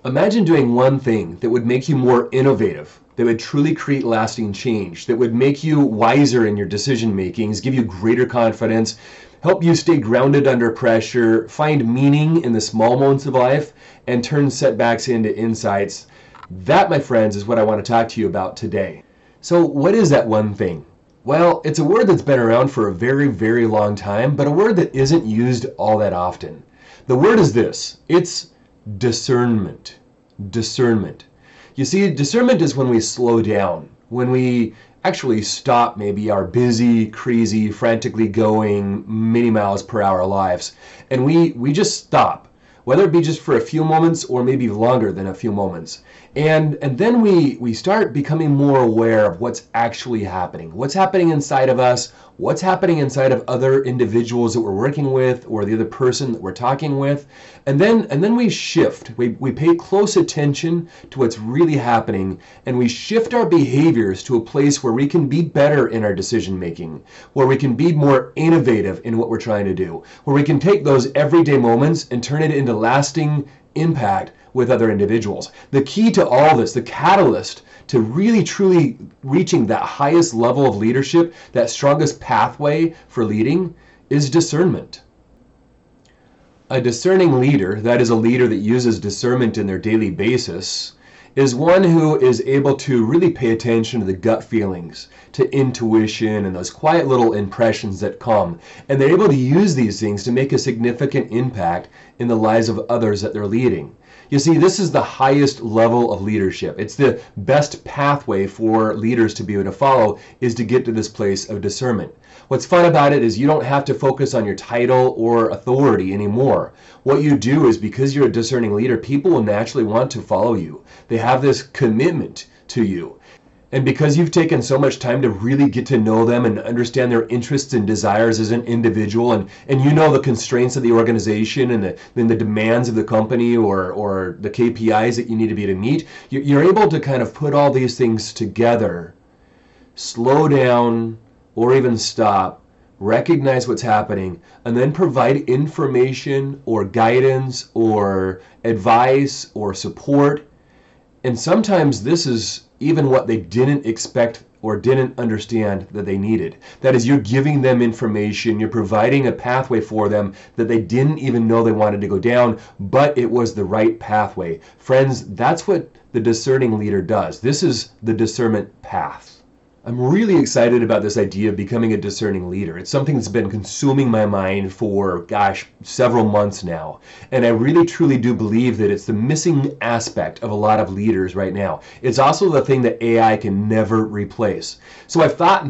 Imagine doing one thing that would make you more innovative, that would truly create lasting change, that would make you wiser in your decision makings, give you greater confidence, help you stay grounded under pressure, find meaning in the small moments of life, and turn setbacks into insights. That, my friends, is what I want to talk to you about today. So, what is that one thing? Well, it's a word that's been around for a very, very long time, but a word that isn't used all that often. The word is this: it's discernment. Discernment. You see, discernment is when we slow down, when we actually stop maybe our busy, crazy, frantically going many miles per hour lives, and we just stop, whether it be just for a few moments or maybe longer than a few moments. And then we start becoming more aware of what's actually happening. What's happening inside of us, what's happening inside of other individuals that we're working with or the other person that we're talking with. And then we shift. We pay close attention to what's really happening, and we shift our behaviors to a place where we can be better in our decision making, where we can be more innovative in what we're trying to do, where we can take those everyday moments and turn it into lasting impact with other individuals. The key to all this, the catalyst to really truly reaching that highest level of leadership, that strongest pathway for leading, is discernment. A discerning leader, that is a leader that uses discernment in their daily basis, is one who is able to really pay attention to the gut feelings, to intuition, and those quiet little impressions that come. And they're able to use these things to make a significant impact in the lives of others that they're leading. You see, this is the highest level of leadership. It's the best pathway for leaders to be able to follow, is to get to this place of discernment. What's fun about it is you don't have to focus on your title or authority anymore. What you do is, because you're a discerning leader, people will naturally want to follow you. They have this commitment to you. And because you've taken so much time to really get to know them and understand their interests and desires as an individual, and you know the constraints of the organization and the demands of the company or the KPIs that you need to be to meet, you're able to kind of put all these things together, slow down, or even stop, recognize what's happening, and then provide information or guidance or advice or support. And sometimes this is even what they didn't expect or didn't understand that they needed. That is, you're giving them information, you're providing a pathway for them that they didn't even know they wanted to go down, but it was the right pathway. Friends, that's what the discerning leader does. This is the discernment path. I'm really excited about this idea of becoming a discerning leader. It's something that's been consuming my mind for, several months now. And I really truly do believe that it's the missing aspect of a lot of leaders right now. It's also the thing that AI can never replace. So I've thought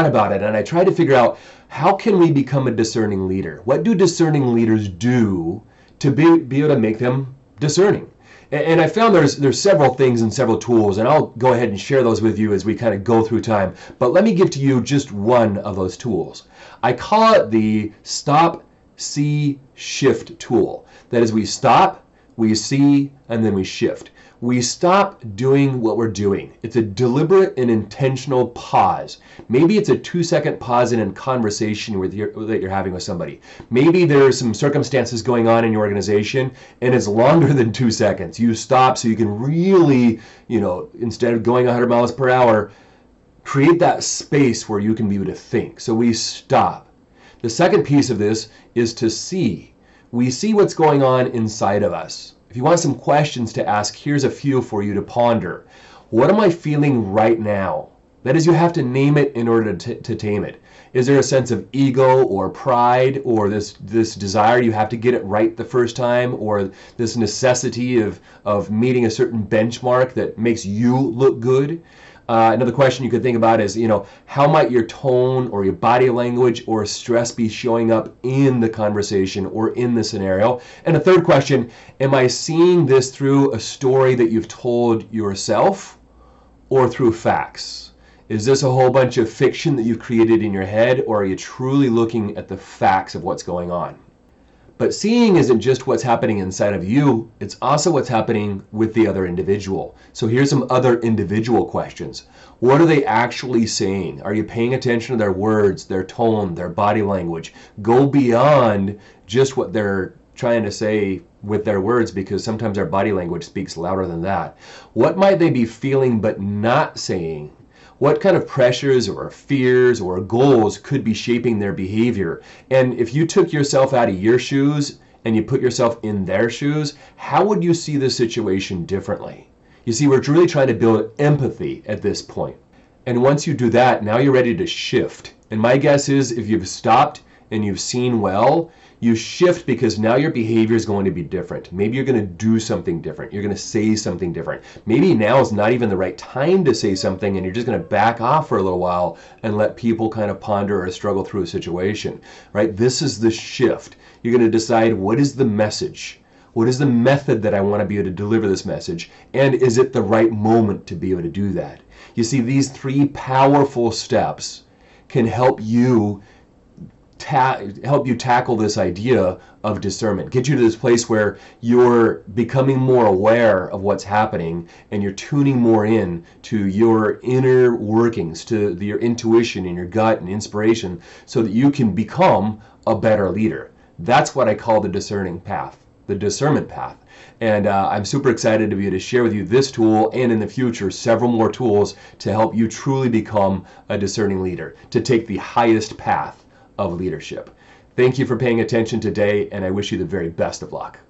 about it, and I tried to figure out, how can we become a discerning leader? What do discerning leaders do to be able to make them discerning? And I found there's several things and several tools, and I'll go ahead and share those with you as we kind of go through time. But let me give to you just one of those tools. I call it the stop, see, shift tool. That is, we stop, we see, and then we shift. We stop doing what we're doing. It's a deliberate and intentional pause. Maybe it's a 2-second pause in a conversation that you're having with somebody. Maybe there's some circumstances going on in your organization and it's longer than 2 seconds. You stop so you can really, instead of going 100 miles per hour, create that space where you can be able to think. So we stop. The second piece of this is to see. We see what's going on inside of us. If you want some questions to ask, here's a few for you to ponder. What am I feeling right now? That is, you have to name it in order to tame it. Is there a sense of ego or pride or this desire you have to get it right the first time, or this necessity of meeting a certain benchmark that makes you look good? Another question you could think about is, how might your tone or your body language or stress be showing up in the conversation or in the scenario? And a third question, am I seeing this through a story that you've told yourself or through facts? Is this a whole bunch of fiction that you've created in your head, or are you truly looking at the facts of what's going on? But seeing isn't just what's happening inside of you, it's also what's happening with the other individual. So here's some other individual questions. What are they actually saying? Are you paying attention to their words, their tone, their body language? Go beyond just what they're trying to say with their words, because sometimes our body language speaks louder than that. What might they be feeling but not saying? What kind of pressures or fears or goals could be shaping their behavior? And if you took yourself out of your shoes and you put yourself in their shoes, how would you see the situation differently? You see, we're really trying to build empathy at this point. And once you do that, now you're ready to shift. And my guess is if you've stopped and you've seen well, you shift because now your behavior is going to be different. Maybe you're going to do something different. You're going to say something different. Maybe now is not even the right time to say something and you're just going to back off for a little while and let people kind of ponder or struggle through a situation, right? This is the shift. You're going to decide, what is the message? What is the method that I want to be able to deliver this message? And is it the right moment to be able to do that? You see, these three powerful steps can help you tackle this idea of discernment, get you to this place where you're becoming more aware of what's happening and you're tuning more in to your inner workings, to your intuition and your gut and inspiration, so that you can become a better leader. That's what I call the discerning path, the discernment path. And I'm super excited to be able to share with you this tool, and in the future several more tools to help you truly become a discerning leader, to take the highest path of leadership. Thank you for paying attention today, and I wish you the very best of luck.